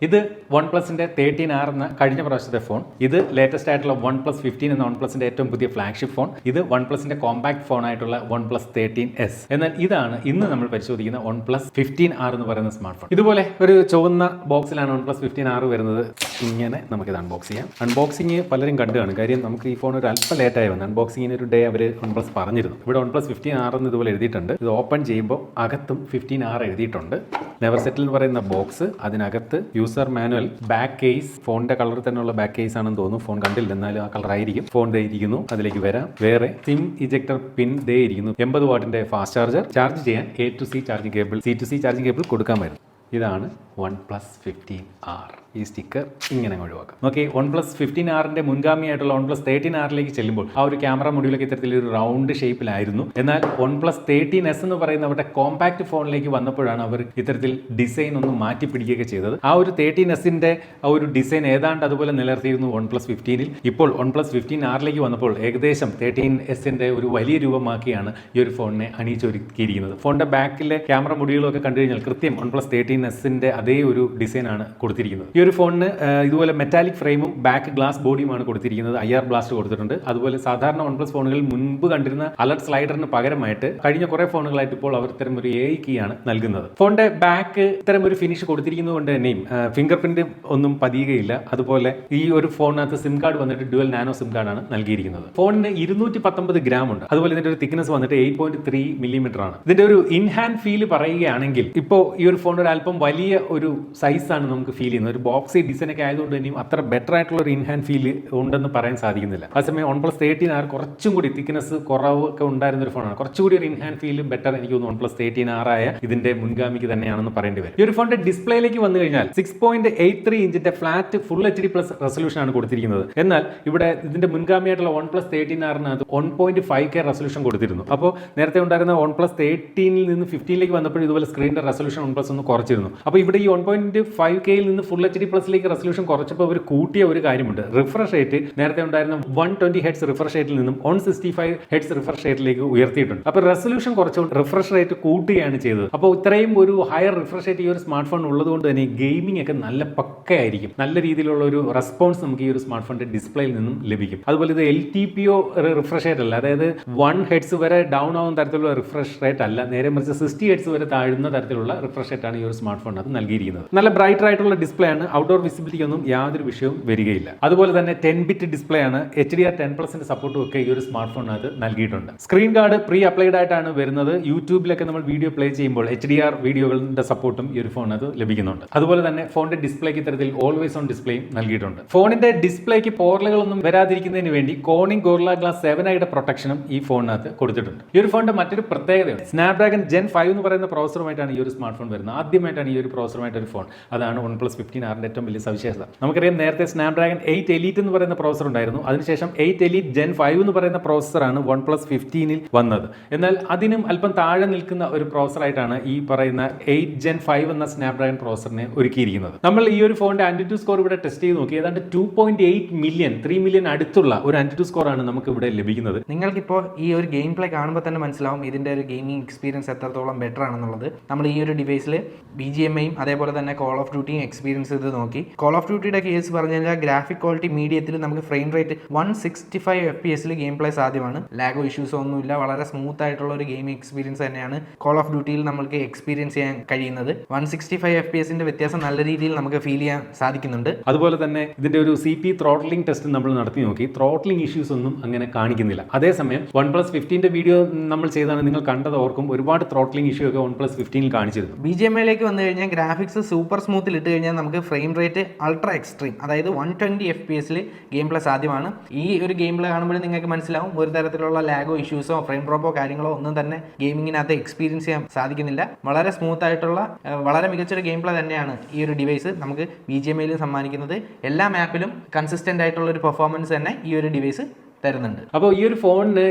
ഇത് OnePlusന്റെ 13R എന്ന കഴിഞ്ഞ പ്രാവശ്യത്തെ ഫോൺ. ഇത് ലേറ്റസ്റ്റ് ആയിട്ടുള്ള OnePlus 15 എന്ന OnePlusന്റെ ഏറ്റവും പുതിയ ഫ്ലാഗ്ഷിപ്പ് ഫോൺ. ഇത് OnePlusന്റെ കോമ്പാക്ട് ഫോൺ ആയിട്ടുള്ള OnePlus 13S. എന്നാൽ ഇതാണ് ഇന്ന് നമ്മൾ പരിശോധിക്കുന്ന OnePlus 15R എന്ന് പറയുന്ന സ്മാർട്ട് ഫോൺ. ഇതുപോലെ ഒരു ചുവന്ന ബോക്സിലാണ് OnePlus 15R വരുന്നത്. ഇങ്ങനെ നമുക്കിത് അൺബോക്സ് ചെയ്യാം. അൺബോക്സിങ് പലരും കണ്ടു കാണും. കാര്യം നമുക്ക് ഈ ഫോൺ ഒരു അല്പം ലേറ്റായി വന്നു. അൺബോക്സിങ്ങിന് ഒരു ഡേ അവർ OnePlus പറഞ്ഞിരുന്നു. ഇവിടെ OnePlus 15R എന്ന് ഇതുപോലെ എഴുതിയിട്ടുണ്ട്. ഇത് ഓപ്പൺ ചെയ്യുമ്പോൾ അകത്തും 15R എഴുതിയിട്ടുണ്ട്. നെവർ സെറ്റിൽ എന്ന് പറയുന്ന ബോക്സ്, അതിനകത്ത് യൂസർ മാനുവൽ, ബാക്ക് കേസ്, ഫോണിന്റെ കളർ തന്നെയുള്ള ബാക്ക് കേസ് ആണെന്ന് തോന്നുന്നു. ഫോൺ കണ്ടില്ല, എന്നാലും ആ കളർ ആയിരിക്കും. ഫോൺ ദേ ഇരിക്കുന്നു, അതിലേക്ക് വരാം. വേറെ സിം ഇജക്ടർ പിൻ ദേ ഇരിക്കുന്നു. 80 വാട്ടിന്റെ ഫാസ്റ്റ് ചാർജർ. ചാർജ് ചെയ്യാൻ A to C charging cable, C to C charging cable കൊടുക്കാമായിരുന്നു. ഇതാണ് OnePlus 15R. ഈ സ്റ്റിക്കർ ഇങ്ങനെ ഒഴിവാക്കാം. നോക്കി, OnePlus 15Rന്റെ മുൻഗാമിയായിട്ടുള്ള OnePlus 13Rലേക്ക് ചെല്ലുമ്പോൾ ആ ഒരു ക്യാമറ മൊഡ്യൂളൊക്കെ ഇത്തരത്തിലൊരു റൗണ്ട് ഷേപ്പിലായിരുന്നു. എന്നാൽ OnePlus 13S എന്ന് പറയുന്ന അവരുടെ കോമ്പാക്ട് ഫോണിലേക്ക് വന്നപ്പോഴാണ് അവർ ഇത്തരത്തിൽ ഡിസൈൻ ഒന്ന് മാറ്റി പിടിക്കുകയൊക്കെ ചെയ്തത്. ആ ഒരു 13Sന്റെ ആ ഒരു ഡിസൈൻ ഏതാണ്ട് അതുപോലെ നിലനിർത്തിയിരുന്നു OnePlus 15ൽ. ഇപ്പോൾ OnePlus 15Rലേക്ക് വന്നപ്പോൾ ഏകദേശം 13Sന്റെ ഒരു വലിയ രൂപമാക്കിയാണ് ഈ ഒരു ഫോണിനെ അണിയിച്ചൊരുക്കിയിരിക്കുന്നത്. ഫോണിന്റെ ബാക്കിലെ ക്യാമറ മൊഡ്യൂളൊക്കെ കണ്ടു കഴിഞ്ഞാൽ കൃത്യം OnePlus 13Sന്റെ അതേ ഒരു ഡിസൈനാണ് കൊടുത്തിരിക്കുന്നത്. ഈ ഒരു ഫോണിന് ഇതുപോലെ മെറ്റാലിക് ഫ്രെയിമും ബാക്ക് ഗ്ലാസ് ബോഡിയുമാണ് കൊടുത്തിരിക്കുന്നത്. IR ബ്ലാസ്റ്റ് കൊടുത്തിട്ടുണ്ട്. അതുപോലെ സാധാരണ OnePlus ഫോണുകളിൽ മുൻപ് കണ്ടിരുന്ന അലർട്ട് സ്ലൈഡറിന് പകരമായിട്ട് കഴിഞ്ഞ കുറെ ഫോണുകളായിട്ട് ഇപ്പോൾ അവർ ഇത്തരം ഒരു AI കീ ആണ് നൽകുന്നത്. ഫോണിന്റെ ബാക്ക് ഇത്തരം ഒരു ഫിനിഷ് കൊടുത്തിരിക്കുന്നത് കൊണ്ട് തന്നെയും ഫിംഗർ പ്രിന്റ് ഒന്നും പതിയുകയില്ല. അതുപോലെ ഈ ഒരു ഫോണിനകത്ത് സിം കാർഡ് വന്നിട്ട് ഡ്യുവൽ നാനോ സിം കാർഡാണ് നൽകിയിരിക്കുന്നത്. ഫോണിന് 219 ഗ്രാം ഉണ്ട്. അതുപോലെ ഇതിന്റെ ഒരു തിക്നെസ് വന്നിട്ട് 8.3 മില്ലിമീറ്റർ ആണ്. ഇതിന്റെ ഒരു ഇൻ ഹാൻഡ് ഫീൽ പറയുകയാണെങ്കിൽ ഇപ്പോൾ ഈ ഒരു ഫോൺ ഒരു അല്പം വലിയ ഒരു സൈസാണ് നമുക്ക് ഫീൽ ചെയ്യുന്നത്. ഒരു ബോക്സി ഡിസൈൻ ഒക്കെ ആയതുകൊണ്ട് തന്നെയും അത്ര ബെറ്റർ ആയിട്ടുള്ള ഒരു ഇൻ ഹാൻഡ് ഫീൽ ഉണ്ടെന്ന് പറയാൻ സാധിക്കുന്നില്ല. അതേസമയം OnePlus 13R കുറച്ചും കൂടി തിക്നെസ് കുറവൊക്കെ ഉണ്ടായിരുന്ന ഒരു ഫോണാണ്. കുറച്ചുകൂടി ഒരു ഇൻ ഹാൻഡ് ഫീലും ബെറ്റർ എനിക്ക് തോന്നുന്നു OnePlus 13R ആയ ഇതിന്റെ മുൻഗാമിക്ക് തന്നെയാണെന്ന് പറയേണ്ടി വരും. ഈ ഒരു ഫോണിന്റെ ഡിസ്പ്ലേയിലേക്ക് വന്നു കഴിഞ്ഞാൽ 6.83 ഇഞ്ചിന്റെ flat full HD plus resolution ആണ് കൊടുത്തിരിക്കുന്നത്. എന്നാൽ ഇവിടെ ഇതിന്റെ മുൻഗാമിയായിട്ടുള്ള OnePlus 13Rനകത്ത് 1.5K റെസൊല്യൂഷൻ കൊടുത്തിരുന്നു. അപ്പോൾ നേരത്തെ ഉണ്ടായിരുന്ന OnePlus 13ൽ നിന്ന് 15ലേക്ക് വന്നപ്പോൾ ഇതുപോലെ സ്ക്രീനിന്റെ റെസൊല്യൂഷൻ OnePlus ഒന്ന് കുറച്ചിരുന്നു. അപ്പോൾ ഇവിടെ ഈ 1.5Kയിൽ നിന്ന് ഫുൾ HD പ്ലസിലേക്ക് റെസൊല്യൂഷൻ കുറച്ചപ്പോൾ അവർ കൂട്ടിയ ഒരു കാര്യമുണ്ട്. റിഫ്രഷ് റേറ്റ് നേരത്തെ ഉണ്ടായിരുന്ന 120 ഹെർട്സ് റിഫ്രഷ് റേറ്റിൽ നിന്നും 165 ഹെർട്സ് റിഫ്രഷ് റേറ്റിലേക്ക് ഉയർത്തിയിട്ടുണ്ട്. അപ്പോൾ റെസൊല്യൂഷൻ കുറച്ചുകൊണ്ട് റിഫ്രഷ് റേറ്റ് കൂട്ടുകയാണ് ചെയ്തത്. അപ്പോൾ ഇത്രയും ഒരു ഹയർ റിഫ്രഷ് റേറ്റ് ഈ ഒരു സ്മാർട്ട് ഫോൺ ഉള്ളതുകൊണ്ട് തന്നെ ഗെയിമിംഗ് ഒക്കെ നല്ല പക്കയായിരിക്കും. നല്ല രീതിയിലുള്ള ഒരു റെസ്പോൺസ് നമുക്ക് ഈ ഒരു സ്മാർട്ട് ഫോണിന്റെ ഡിസ്പ്ലേയിൽ നിന്നും ലഭിക്കും. അതുപോലെ ഇത് LTPO റിഫ്രഷ് റേറ്റ് അല്ല, അതായത് 1 ഹെർട്സ് വരെ ഡൗൺ ആവുന്ന തരത്തിലുള്ള റിഫ്രഷ് റേറ്റ് അല്ല, നേരെ മറിച്ച് 60 ഹെർട്സ് വരെ താഴുന്ന തരത്തിലുള്ള റിഫ്രഷ് റേറ്റ് ആണ് ഈ ഒരു സ്മാർട്ട് ഫോണിനകത്ത് നൽകിയിരിക്കുന്നത്. നല്ല ബ്രൈറ്റർ ആയിട്ടുള്ള ഡിസ്പ്ലേ ആണ്. ഔട്ട്ഡോർ വിസിബിലിറ്റി ഒന്നും യാതൊരു വിഷയവും വരികയില്ല. അതുപോലെ തന്നെ 10-bit ഡിസ്പ്ലേ ആണ്. HDR10+ സപ്പോർട്ടും ഒക്കെ ഈ ഒരു സ്മാർട്ട് ഫോണിനകത്ത് നൽകിയിട്ടുണ്ട്. സ്ക്രീൻ ഗാർഡ് പ്രീ അപ്ലൈഡ് ആയിട്ടാണ് വരുന്നത്. യൂട്യൂബിലൊക്കെ നമ്മൾ വീഡിയോ പ്ലേ ചെയ്യുമ്പോൾ HDR വീഡിയോകളുടെ സപ്പോർട്ടും ഈ ഒരു ഫോണിനകത്ത് ലഭിക്കുന്നുണ്ട്. അതുപോലെ തന്നെ ഫോണിന്റെ ഡിസ്പ്ലേക്ക് ഇത്തരത്തിൽ ഓൾവേസ് ഓൺ ഡിസ്പ്ലേയും നൽകിയിട്ടുണ്ട്. ഫോണിന്റെ ഡിസ്പ്ലേക്ക് പോറലുകളൊന്നും വരാതിരിക്കുന്നതിന് വേണ്ടി കോണിംഗ് ഗോറില്ല ഗ്ലാസ് 7i പ്രൊട്ടക്ഷനും ഈ ഫോണിനകത്ത് കൊടുത്തിട്ടുണ്ട്. ഈ ഒരു ഫോണിന്റെ മറ്റൊരു പ്രത്യേകതയാണ് സ്നാപ്ഡ്രാഗൺ Gen 5 എന്ന് പറയുന്ന പ്രോസറുമായിട്ടാണ് ഈ ഒരു സ്മാർട്ട് ഫോൺ വരുന്നത്. ആദ്യമായിട്ടാണ് ഈ ഒരു പ്രോസറുമായിട്ട് ഒരു ഫോൺ. അതാണ് OnePlus 15Rന്റെ ഏറ്റവും വലിയ സവിശേഷത. നമുക്കറിയാം, നേരത്തെ സ്നാപ്ഡ്രാഗൺ 8 Elite എന്ന് പറയുന്ന പ്രോസർ ഉണ്ടായിരുന്നു. അതിനുശേഷം 8 Elite Gen 5 എന്ന് പറയുന്ന പ്രോസറാണ് OnePlus 15ൽ വന്നത്. എന്നാൽ അതിനും അല്പം താഴെ നിൽക്കുന്ന ഒരു പ്രോസറായിട്ടാണ് ഈ പറയുന്ന 8 Gen 5 എന്ന സ്നാപ്ഡ്രാഗൺ പ്രോസറിനെ ഒരുക്കിയിരിക്കുന്നത്. നമ്മൾ ഈ ഒരു ഫോണിന്റെ ആന്റിറ്റ്യൂ സ്കോർ ഇവിടെ ടെസ്റ്റ് ചെയ്ത് നോക്കി. ഏതാണ്ട് 2.8 മില്യൺ 3 മില്യൺ അടുത്തുള്ള ഒരു ആന്റിറ്റ്യൂ സ്കോർ ആണ് നമുക്ക് ഇവിടെ ലഭിക്കുന്നത്. നിങ്ങൾക്കിപ്പോൾ ഈ ഒരു ഗെയിം പ്ലേ കാണുമ്പോൾ തന്നെ മനസ്സിലാവും ഇതിന്റെ ഒരു ഗെയിമിംഗ് എക്സ്പീരിയൻസ് എത്രത്തോളം ബെറ്റർ ആണെന്നുള്ളത്. നമ്മൾ ഈ ഒരു ഡിവൈസിൽ BGMIയും അതേപോലെ തന്നെ കോൾ ഓഫ് ഡ്യൂട്ടിയും എക്സ്പീരിയൻസ് ചെയ്ത് നോക്കി. കോൾ ഓഫ് ഡ്യൂട്ടിയുടെ കേസ് പറഞ്ഞു കഴിഞ്ഞാൽ ഗ്രാഫിക് ക്വാളിറ്റി മീഡിയത്തിൽ നമുക്ക് frame rate 165 FPS game play സാധ്യമാണ്. ലാഗോ ഇഷ്യൂസോ ഒന്നുമില്ല. വളരെ സ്മൂത്ത് ആയിട്ടുള്ള ഒരു ഗെയിമിംഗ് എക്സ്പീരിയൻസ് തന്നെയാണ് കോൾ ഓഫ് ഡ്യൂട്ടിയിൽ നമുക്ക് എക്സ്പീരിയൻസ് ചെയ്യാൻ കഴിയുന്നത്. 165 FPS വ്യത്യാസം നല്ല രീതിയിൽ നമുക്ക് ഫീൽ ചെയ്യാൻ സാധിക്കുന്നുണ്ട്. അതുപോലെ തന്നെ ഇതിന്റെ ഒരു CP ത്രോട്ട്ലിംഗ് ടെസ്റ്റ് നമ്മൾ നടത്തി നോക്കി. ത്രോട്ട്ലിംഗ് ഇഷ്യൂസ് ഒന്നും അങ്ങനെ കാണിക്കുന്നില്ല. അതേസമയം OnePlus 15ന്റെ വീഡിയോ നമ്മൾ ചെയ്താണ് നിങ്ങൾ കണ്ടത് ഓർക്കും. ഒരുപാട് ത്രോട്ട്ലിംഗ് ഇഷ്യൂ ഒക്കെ OnePlus 15ൽ കാണിച്ചിരുന്നു. BGMIയിലേക്ക് വന്നു കഴിഞ്ഞാൽ ഗ്രാഫിക്സ് സൂപ്പർ സ്മൂത്തിൽ ഇട്ട് കഴിഞ്ഞാൽ നമുക്ക് ഫ്രെയിം റേറ്റ് അൾട്രാ എക്സ്ട്രീം, അതായത് 120 FPS ഗെയിം പ്ലേ സാധ്യമാണ്. ഈ ഒരു ഗെയിം പ്ലേ കാണുമ്പോൾ നിങ്ങൾക്ക് മനസ്സിലാവും ഒരു തരത്തിലുള്ള ലാഗോ ഇഷ്യൂസോ ഫ്രെയിം ഡ്രോപ്പോ കാര്യങ്ങളോ ഒന്നും തന്നെ ഗെയിമിങ്ങിനകത്ത് എക്സ്പീരിയൻസ് ചെയ്യാൻ സാധിക്കുന്നില്ല. വളരെ സ്മൂത്ത് ആയിട്ടുള്ള വളരെ മികച്ചൊരു ഗെയിം പ്ലേ തന്നെയാണ് ഈ ഒരു ഡിവൈസ് നമുക്ക് BGMIയിൽ സമ്മാനിക്കുന്നത്. എല്ലാ മാപ്പിലും കൺസിസ്റ്റന്റ് ആയിട്ടുള്ള ഒരു പെർഫോമൻസ് തന്നെ ഈ ഒരു ഡിവൈസ് തരുന്നുണ്ട്. അപ്പോൾ ഈ ഒരു ഫോണിന്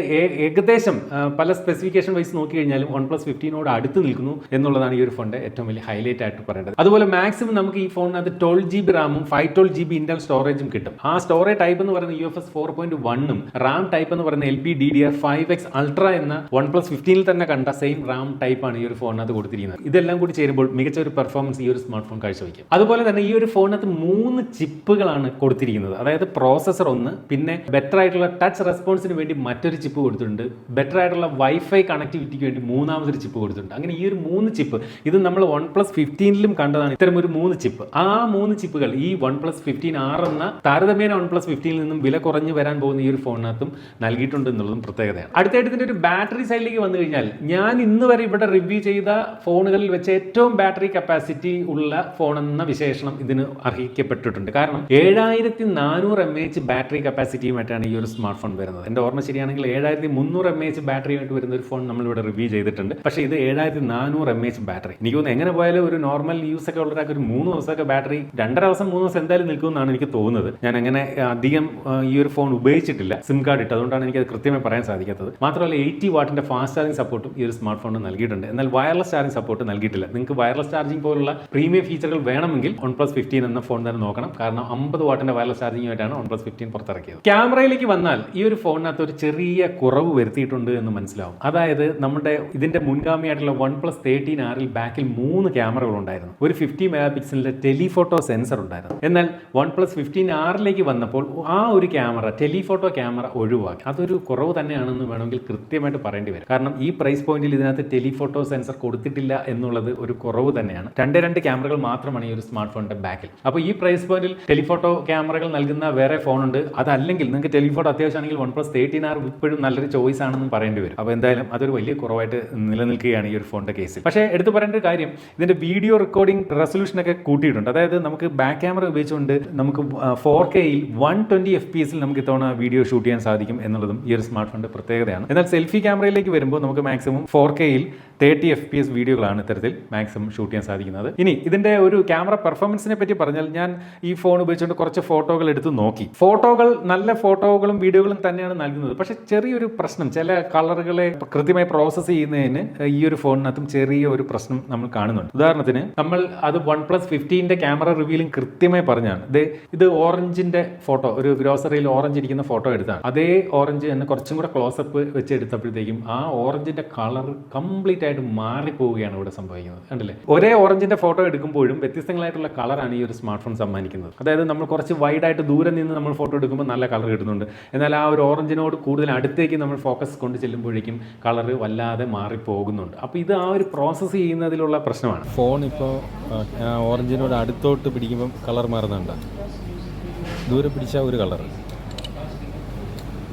ഏകദേശം പല സ്പെസിഫിക്കേഷൻ വൈസ് നോക്കി കഴിഞ്ഞാലും OnePlus 15 അടുത്ത് നിൽക്കുന്നു എന്നുള്ളതാണ് ഈ ഒരു ഫോണിന്റെ ഏറ്റവും വലിയ ഹൈലൈറ്റ് ആയിട്ട് പറയേണ്ടത്. അതുപോലെ മാക്സിമം നമുക്ക് ഈ ഫോണിനകത്ത് 12GB റാമും 512GB ഇന്റൽ സ്റ്റോറേജും കിട്ടും. ആ സ്റ്റോറേജ് ടൈപ്പ് എന്ന് പറയുന്നത് UFS 4.1 റാം ടൈപ്പ് എന്ന് പറയുന്നത് LPDDR5X Ultra എന്ന OnePlus 15 തന്നെ കണ്ട സെയിം റാം ടൈപ്പാണ് ഈ ഒരു ഫോണിനകത്ത് കൊടുത്തിരിക്കുന്നത്. ഇതെല്ലാം കൂടി ചേരുമ്പോൾ മികച്ച ഒരു പെർഫോമൻസ് ഈ ഒരു സ്മാർട്ട് ഫോൺ കാഴ്ചവെക്കും. അതുപോലെ തന്നെ ഈ ഒരു ഫോണിനകത്ത് 3 ചിപ്പുകളാണ് കൊടുത്തിരിക്കുന്നത്. അതായത് പ്രോസസർ ഒന്ന്, പിന്നെ ബെറ്റർ ആയിട്ടുള്ള ടച്ച് റെസ്പോൺസിന് വേണ്ടി മറ്റൊരു ചിപ്പ് കൊടുത്തിട്ടുണ്ട്, ബെറ്റർ ആയിട്ടുള്ള വൈഫൈ കണക്ടിവിറ്റിക്ക് വേണ്ടി മൂന്നാമതൊരു ചിപ്പ് കൊടുത്തിട്ടുണ്ട്. അങ്ങനെ ഈ ഒരു 3 ചിപ്പ് ഇത് നമ്മൾ OnePlus 15 കണ്ടതാണ് ഇത്തരം ഒരു 3 ചിപ്പ്. ആ 3 ചിപ്പുകൾ ഈ OnePlus 15R എന്ന താരതമ്യേന OnePlus 15 നിന്നും വില കുറഞ്ഞു വരാൻ പോകുന്ന ഈ ഒരു ഫോണിനകത്തും നൽകിയിട്ടുണ്ട് എന്നുള്ളതും പ്രത്യേകതയാണ്. അടുത്തായിട്ട് ഇതിന്റെ ഒരു ബാറ്ററി സൈഡിലേക്ക് വന്നു കഴിഞ്ഞാൽ ഞാൻ ഇന്ന് വരെ ഇവിടെ റിവ്യൂ ചെയ്ത ഫോണുകളിൽ വെച്ച് ഏറ്റവും ബാറ്ററി കപ്പാസിറ്റി ഉള്ള ഫോൺ എന്ന വിശേഷണം ഇതിന് അർഹിക്കപ്പെട്ടിട്ടുണ്ട്. കാരണം 7400 mAh ബാറ്ററി കപ്പാസിറ്റിയുമായിട്ടാണ് ഈ ഒരു സ്മാർട്ട് ഫോൺ വരുന്നത്. എന്റെ ഓർമ്മ ശരിയാണെങ്കിൽ 7300 mAh ബാറ്ററിയായിട്ട് വരുന്ന ഒരു ഫോൺ നമ്മൾ ഇവിടെ റിവ്യൂ ചെയ്തിട്ടുണ്ട്. പക്ഷേ ഇത് 7400 mAh ബാറ്ററി. എനിക്ക് തോന്നുന്നു എങ്ങനെ പോയാലും ഒരു നോർമൽ യൂസ് ഒക്കെ ഉള്ളവർക്ക് ഒരു 3 ദിവസമൊക്കെ ബാറ്ററി 2.5 ദിവസം 3 ദിവസം എന്തായാലും നിൽക്കുമെന്നാണ് എനിക്ക് തോന്നുന്നത്. ഞാൻ അങ്ങനെ അധികം ഈ ഒരു ഫോൺ ഉപയോഗിച്ചിട്ടില്ല, സിം കാർഡ് ഇട്ട്, അതുകൊണ്ടാണ് എനിക്ക് അത് കൃത്യമായി പറയാൻ സാധിക്കാത്തത്. മാത്രമല്ല 80 വാട്ടിന്റെ ഫാസ്റ്റ് ചാർജിംഗ് സപ്പോർട്ടും ഈ ഒരു സ്മാർട്ട് ഫോണിന് നൽകിയിട്ടുണ്ട്. എന്നാൽ വയർലെസ് ചാർജിംഗ് സപ്പോർട്ട് നൽകിയിട്ടില്ല. നിങ്ങൾക്ക് വയർലെസ് ചാർജിംഗ് പോലുള്ള പ്രീമിയം ഫീച്ചറുകൾ വേണമെങ്കിൽ OnePlus 15 എന്ന ഫോൺ തന്നെ നോക്കണം. കാരണം 50 വാട്ടിന്റെ വയർലെസ് ചാർജിംഗുമായിട്ടാണ് OnePlus 15 പുറത്തിറക്കിയത്. ക്യാമറയിലേക്ക് വന്നാൽ ഈ ഒരു ഫോണിനകത്ത് ഒരു ചെറിയ കുറവ് വരുത്തിയിട്ടുണ്ട് എന്ന് മനസ്സിലാവും. അതായത് നമ്മുടെ ഇതിന്റെ മുൻഗാമിയായിട്ടുള്ള OnePlus 13R ബാക്കിൽ 3 ക്യാമറകൾ ഉണ്ടായിരുന്നു. ഒരു 50 മെഗാ പിക്സലിന്റെ ടെലിഫോട്ടോ സെൻസർ ഉണ്ടായിരുന്നു. എന്നാൽ OnePlus 15R വന്നപ്പോൾ ആ ഒരു ക്യാമറ, ടെലിഫോട്ടോ ക്യാമറ ഒഴിവാക്കി. അതൊരു കുറവ് തന്നെയാണെന്ന് വേണമെങ്കിൽ കൃത്യമായിട്ട് പറയേണ്ടി വരും. കാരണം ഈ പ്രൈസ് പോയിന്റിൽ ഇതിനകത്ത് ടെലിഫോട്ടോ സെൻസർ കൊടുത്തിട്ടില്ല എന്നുള്ളത് ഒരു കുറവ് തന്നെയാണ്. 2 ക്യാമറകൾ മാത്രമാണ് ഈ ഒരു സ്മാർട്ട് ഫോണിന്റെ ബാക്കിൽ. അപ്പോൾ ഈ പ്രൈസ് പോയിന്റിൽ ടെലിഫോട്ടോ ക്യാമറകൾ നൽകുന്ന വേറെ ഫോണുണ്ട്. അതല്ലെങ്കിൽ നിങ്ങൾക്ക് ടെലിഫോട്ടോ അത്യാവശ്യമാണെങ്കിൽ OnePlus 13R ഇപ്പോഴും നല്ലൊരു ചോയ്സ് ആണെന്ന് പറയേണ്ടി വരും. അപ്പോൾ എന്തായാലും അതൊരു വലിയ കുറവായിട്ട് നിലനിൽക്കുകയാണ് ഈ ഒരു ഫോണിന്റെ കേസിൽ. പക്ഷേ എടുത്തു പറയേണ്ട ഒരു കാര്യം, ഇതിന്റെ വീഡിയോ റെക്കോർഡിംഗ് റെസൊല്യൂഷനൊക്കെ കൂട്ടിയിട്ടുണ്ട്. അതായത് നമുക്ക് ബാക്ക് ക്യാമറ ഉപയോഗിച്ചുകൊണ്ട് നമുക്ക് 4Kയിൽ 120 FPS നമുക്ക് ഇത്തവണ വീഡിയോ ഷൂട്ട് ചെയ്യാൻ സാധിക്കും എന്നുള്ളതും ഈ ഒരു സ്മാർട്ട് ഫോണിന്റെ പ്രത്യേകതയാണ്. എന്നാൽ സെൽഫി ക്യാമറയിലേക്ക് വരുമ്പോൾ നമുക്ക് മാക്സിമം 4Kയിൽ 30 FPS വീഡിയോകളാണ് ഇത്തരത്തിൽ മാക്സിമം ഷൂട്ട് ചെയ്യാൻ സാധിക്കുന്നത്. ഇനി ഇതിന്റെ ഒരു ക്യാമറ പെർഫോമൻസിനെ പറ്റി പറഞ്ഞാൽ, ഞാൻ ഈ ഫോൺ ഉപയോഗിച്ചുകൊണ്ട് കുറച്ച് ഫോട്ടോകൾ എടുത്ത് നോക്കി. ഫോട്ടോകൾ നല്ല ഫോട്ടോകളും വീഡിയോകളും തന്നെയാണ് നൽകുന്നത്. പക്ഷെ ചെറിയൊരു പ്രശ്നം, ചില കളറുകളെ കൃത്യമായി പ്രോസസ്സ് ചെയ്യുന്നതിന് ഈ ഒരു ഫോണിനകത്തും ചെറിയ ഒരു പ്രശ്നം നമ്മൾ കാണുന്നുണ്ട്. ഉദാഹരണത്തിന് നമ്മൾ അത് OnePlus 15 ക്യാമറ റിവ്യൂവിലും കൃത്യമായി പറഞ്ഞാണ്. ഇത് ഓറഞ്ചിന്റെ ഫോട്ടോ, ഒരു ഗ്രോസറിയിൽ ഓറഞ്ച് ഇരിക്കുന്ന ഫോട്ടോ എടുത്താണ്. അതേ ഓറഞ്ച് തന്നെ കുറച്ചും കൂടെ ക്ലോസപ്പ് വെച്ച് എടുത്തപ്പോഴത്തേക്കും ആ ഓറഞ്ചിന്റെ കളർ കംപ്ലീറ്റ് ആയിട്ട് മാറിപ്പോവുകയാണ് ഇവിടെ സംഭവിക്കുന്നത്. കണ്ടില്ലേ? ഒരേ ഓറഞ്ചിന്റെ ഫോട്ടോ എടുക്കുമ്പോഴും വ്യത്യസ്തങ്ങളായിട്ടുള്ള കളറാണ് ഈ ഒരു സ്മാർട്ട് ഫോൺ സമ്മാനിക്കുന്നത്. അതായത് നമ്മൾ കുറച്ച് വൈഡായിട്ട് ദൂരെ നിന്ന് നമ്മൾ ഫോട്ടോ എടുക്കുമ്പോൾ നല്ല കളർ കിട്ടുന്നുണ്ട്. എന്നാൽ ആ ഒരു ഓറഞ്ചിനോട് കൂടുതൽ അടുത്തേക്ക് നമ്മൾ ഫോക്കസ് കൊണ്ട് ചെല്ലുമ്പോഴേക്കും കളർ വല്ലാതെ മാറിപ്പോകുന്നുണ്ട്. അപ്പോൾ ഇത് ആ ഒരു പ്രോസസ്സ് ചെയ്യുന്നതിലുള്ള പ്രശ്നമാണ്. ഫോൺ ഇപ്പോൾ ഓറഞ്ചിനോട് അടുത്തോട്ട് പിടിക്കുമ്പം കളർ മാറുന്നുണ്ട്. ദൂരെ പിടിച്ചാൽ ഒരു കളർ,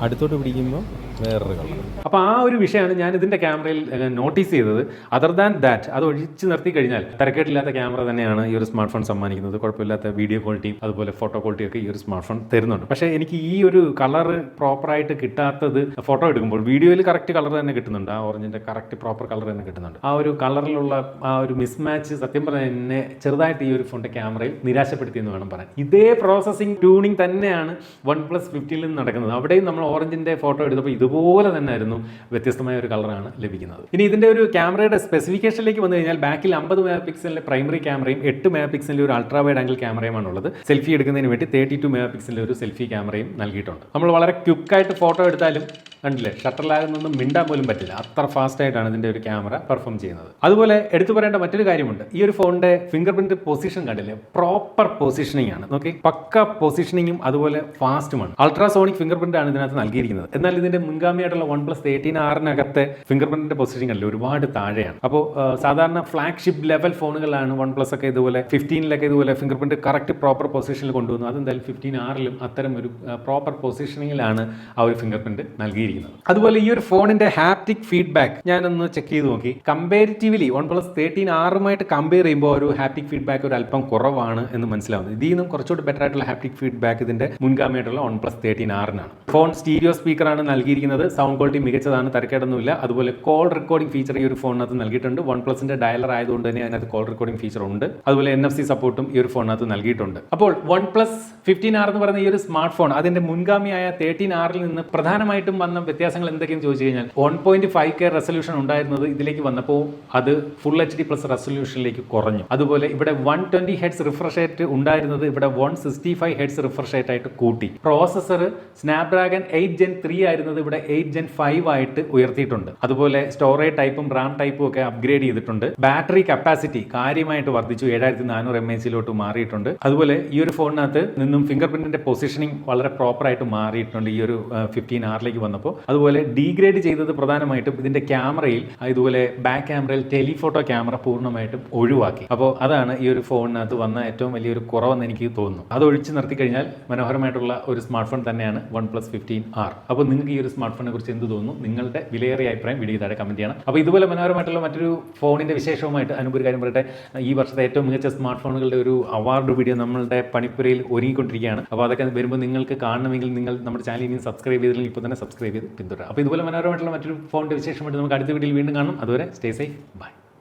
അടുത്തോട്ട് പിടിക്കുമ്പോൾ വേറൊരു കളർ. അപ്പോൾ ആ ഒരു വിഷയമാണ് ഞാൻ ഇതിൻ്റെ ക്യാമറയിൽ നോട്ടീസ് ചെയ്തത്. അതർ ദാൻ ദാറ്റ്, അത് ഒഴിച്ച് നിർത്തി കഴിഞ്ഞാൽ തരക്കേടില്ലാത്ത ക്യാമറ തന്നെയാണ് ഈ ഒരു സ്മാർട്ട് ഫോൺ സമ്മാനിക്കുന്നത്. കുഴപ്പമില്ലാത്ത വീഡിയോ ക്വാളിറ്റിയും അതുപോലെ ഫോട്ടോ ക്വാളിറ്റിയൊക്കെ ഈ ഒരു സ്മാർട്ട് ഫോൺ തരുന്നുണ്ട്. പക്ഷേ എനിക്ക് ഈ ഒരു കളർ പ്രോപ്പറായിട്ട് കിട്ടാത്തത്, ഫോട്ടോ എടുക്കുമ്പോൾ വീഡിയോയിൽ കറക്റ്റ് കളർ തന്നെ കിട്ടുന്നുണ്ട്, ആ ഓറഞ്ചിൻ്റെ കറക്റ്റ് പ്രോപ്പർ കളർ തന്നെ കിട്ടുന്നുണ്ട്. ആ ഒരു കളറിലുള്ള ആ ഒരു മിസ്മാച്ച് സത്യം പറഞ്ഞാൽ എന്നെ ചെറുതായിട്ട് ഈ ഒരു ഫോണിൻ്റെ ക്യാമറയിൽ നിരാശപ്പെടുത്തിയെന്ന് വേണം പറയാൻ. ഇതേ പ്രോസസ്സിംഗ് ട്യൂണിങ് തന്നെയാണ് OnePlus 15 നിന്ന് നടക്കുന്നത്. അവിടെയും നമ്മൾ ഓറഞ്ചിൻ്റെ ഫോട്ടോ എടുത്തപ്പോൾ ഇതുപോലെ തന്നെ ആയിരുന്നു, വ്യത്യസ്തമായ ഒരു കളറാണ് ലഭിക്കുന്നത്. ഇനി ഇതിന്റെ ഒരു ക്യാമറയുടെ സ്പെസിഫിക്കേഷനിലേക്ക് വന്നു കഴിഞ്ഞാൽ ബാക്കിൽ 50 മെഗാ പിക്സലിന്റെ പ്രൈമറി ക്യാമറയും 8 മെഗാ പിക്സലിന്റെ ഒരു അൾട്രാ വൈഡ് ആംഗിൾ ക്യാമറയുമാണ് ഉള്ളത്. സെൽഫി എടുക്കുന്നതിന് വേണ്ടി 32 മെഗാ പിക്സലിന്റെ ഒരു സെൽഫി ക്യാമറയും നൽകിയിട്ടുണ്ട്. നമ്മൾ വളരെ ക്വിക്കായിട്ട് ഫോട്ടോ എടുത്താലും കണ്ടില്ലേ, ഷട്ടറിലാകുന്നൊന്നും മിണ്ടാൻ പോലും പറ്റില്ല, അത്ര ഫാസ്റ്റ് ആയിട്ടാണ് ഇതിന്റെ ഒരു ക്യാമറ പെർഫോം ചെയ്യുന്നത്. അതുപോലെ എടുത്തു പറയേണ്ട മറ്റൊരു കാര്യമുണ്ട്, ഈ ഒരു ഫോണിന്റെ ഫിംഗർ പ്രിന്റ് പൊസിഷൻ കണ്ടില്ലേ, പ്രോപ്പർ പൊസിഷനിങ് ആണ്. നോക്കി, പക്ക പൊസിഷനിങ്ങും അതുപോലെ ഫാസ്റ്റുമാണ്. അൾട്രാസോണിക് ഫിംഗർ പ്രിന്റ് ആണ് ഇതിനകത്ത് നൽകിയിരിക്കുന്നത്. എന്നാൽ ഇതിന്റെ മുൻഗാമിയായിട്ടുള്ള OnePlus 13R ഫിംഗർ പ്രിന്റിന്റെ പൊസിഷൻ അല്ലേ ഒരുപാട് താഴെയാണ്. അപ്പോൾ സാധാരണ ഫ്ലാഗ്ഷിപ്പ് ലെവൽ ഫോണുകളാണ് OnePlus ഒക്കെ ഇതുപോലെ 15 ഇതുപോലെ ഫിംഗർ പ്രിന്റ് കറക്റ്റ് പ്രോപ്പർ പൊസിഷനിൽ കൊണ്ടുവന്നു. അതെന്തായാലും 15R അത്തരം ഒരു പ്രോപ്പർ പൊസിഷനിങ്ങിലാണ് ആ ഒരു ഫിംഗർ പ്രിന്റ് നൽകിയിരിക്കുന്നത്. അതുപോലെ ഈ ഒരു ഫോണിന്റെ ഹാപ്റ്റിക് ഫീഡ്ബാക്ക് ഞാനൊന്ന് ചെക്ക് ചെയ്ത് നോക്കി. കമ്പാരിറ്റീവ്ലി OnePlus 13R കമ്പയർ ചെയ്യുമ്പോൾ ഒരു ഹാപ്റ്റിക് ഫീഡ്ബാക്ക് ഒരു അല്പം കുറവാണ് എന്ന് മനസ്സിലാവുന്നത്. ഇതിൽ നിന്നും കുറച്ചുകൂടി ബെറ്റർ ആയിട്ടുള്ള ഹാപ്റ്റിക് ഫീഡ്ബാക്ക് ഇതിന്റെ മുൻഗാമിയായിട്ടുള്ള OnePlus 13R ഫോൺ സ്റ്റീരിയോ സ്പീക്കറാണ് നൽകിയിരിക്കുന്നത്. കൊടുത്തിരിക്കുന്നത് സൗണ്ട് ക്വാളിറ്റി മികച്ചതാണ്, തരക്കേടൊന്നുമില്ല. അതുപോലെ കോൾ റെക്കോർഡിംഗ് ഫീച്ചർ ഈ ഒരു ഫോണിനകത്ത് നൽകിയിട്ടുണ്ട്. വൺ പ്ലസിന്റെ ഡയലർ ആയതുകൊണ്ട് തന്നെ അതിനകത്ത് കോൾ റെക്കോർഡിംഗ് ഫീച്ചർ ഉണ്ട്. അതുപോലെ NFC സപ്പോർട്ടും ഈ ഒരു ഫോണിനകത്ത് നൽകിയിട്ടുണ്ട്. അപ്പോൾ OnePlus 15R എന്ന് പറയുന്ന ഈ ഒരു സ്മാർട്ട് ഫോൺ അതിന്റെ മുൻഗാമിയായ 13R നിന്ന് പ്രധാനമായിട്ടും വന്ന വ്യത്യാസങ്ങൾ എന്തൊക്കെയെന്ന് ചോദിച്ചു കഴിഞ്ഞാൽ 1.5K റെസൊല്യൂഷൻ ഉണ്ടായിരുന്നത് ഇതിലേക്ക് വന്നപ്പോൾ അത് ഫുൾ HD പ്ലസ് റെസൊല്യൂഷനിലേക്ക് കുറഞ്ഞു. അതുപോലെ ഇവിടെ 120 ഹെഡ്സ് റിഫ്രഷ് റേറ്റ് ഉണ്ടായിരുന്നത് ഇവിടെ 165 ഹെഡ്സ് റിഫ്രഷ് റേറ്റ് ആയിട്ട് കൂട്ടി. പ്രോസസർ സ്നാപ്ഡ്രാഗൺ 8 Gen 3 ആയിരുന്നത് ഇവിടെ 8 Gen 5 ആയിട്ട് ഉയർത്തിയിട്ടുണ്ട്. അതുപോലെ സ്റ്റോറേജ് ടൈപ്പും റാം ടൈപ്പും ഒക്കെ അപ്ഗ്രേഡ് ചെയ്തിട്ടുണ്ട്. ബാറ്ററി കപ്പാസിറ്റി കാര്യമായിട്ട് വർദ്ധിച്ചു, 7400 mAh മാറിയിട്ടുണ്ട്. അതുപോലെ ഈ ഒരു ഫോണിനകത്ത് നിന്നും ഫിംഗർ പ്രിന്റിന്റെ പൊസിഷനിങ് വളരെ പ്രോപ്പർ ആയിട്ട് മാറിയിട്ടുണ്ട് ഈ ഒരു 15R വന്നപ്പോൾ. അതുപോലെ ഡീഗ്രേഡ് ചെയ്തത് പ്രധാനമായിട്ടും ഇതിന്റെ ക്യാമറയിൽ, ഇതുപോലെ ബാക്ക് ക്യാമറയിൽ ടെലിഫോട്ടോ ക്യാമറ പൂർണ്ണമായിട്ടും ഒഴിവാക്കി. അപ്പോൾ അതാണ് ഈ ഒരു ഫോണിനകത്ത് വന്ന ഏറ്റവും വലിയൊരു കുറവെന്ന് എനിക്ക് തോന്നുന്നു. അത് ഒഴിച്ച് നിർത്തി കഴിഞ്ഞാൽ മനോഹരമായിട്ടുള്ള ഒരു സ്മാർട്ട് ഫോൺ തന്നെയാണ് OnePlus 15R. അപ്പോൾ നിങ്ങൾക്ക് ഈ ഒരു സ്മാർട്ട് ഫോണിനെ കുറിച്ച് എന്ത് തോന്നുന്നു? നിങ്ങളുടെ വിലയേറിയ അഭിപ്രായം വീഡിയോ താഴെ കമന്റ് ചെയ്യണം. അപ്പോൾ ഇതുപോലെ മനോഹരമായിട്ടുള്ള മറ്റൊരു ഫോണിന്റെ വിശേഷവുമായിട്ട് അനുപൊരു കാര്യം പറയട്ടെ, ഈ വർഷത്തെ ഏറ്റവും മികച്ച സ്മാർട്ട് ഫോണുകളുടെ ഒരു അവാർഡ് വീഡിയോ നമ്മളുടെ പണിപ്പുരയിൽ ഒരുങ്ങിക്കൊണ്ടിരിക്കുകയാണ്. അപ്പോൾ അതൊക്കെ വരുമ്പോൾ നിങ്ങൾക്ക് കാണണമെങ്കിൽ നിങ്ങൾ നമ്മുടെ ചാനൽ ഇനി സബ്സ്ക്രൈബ് ചെയ്തില്ലെങ്കിൽ ഇപ്പോൾ തന്നെ സബ്സ്ക്രൈബ് ചെയ്ത് പിന്തുടരാം. അപ്പോൾ ഇതുപോലെ മനോഹരമായിട്ടുള്ള മറ്റൊരു ഫോണിന്റെ വിശേഷമായിട്ട് നമുക്ക് അടുത്ത വീഡിയോയിൽ വീണ്ടും കാണാം. അതുവരെ സ്റ്റേ സേഫ്, ബൈ.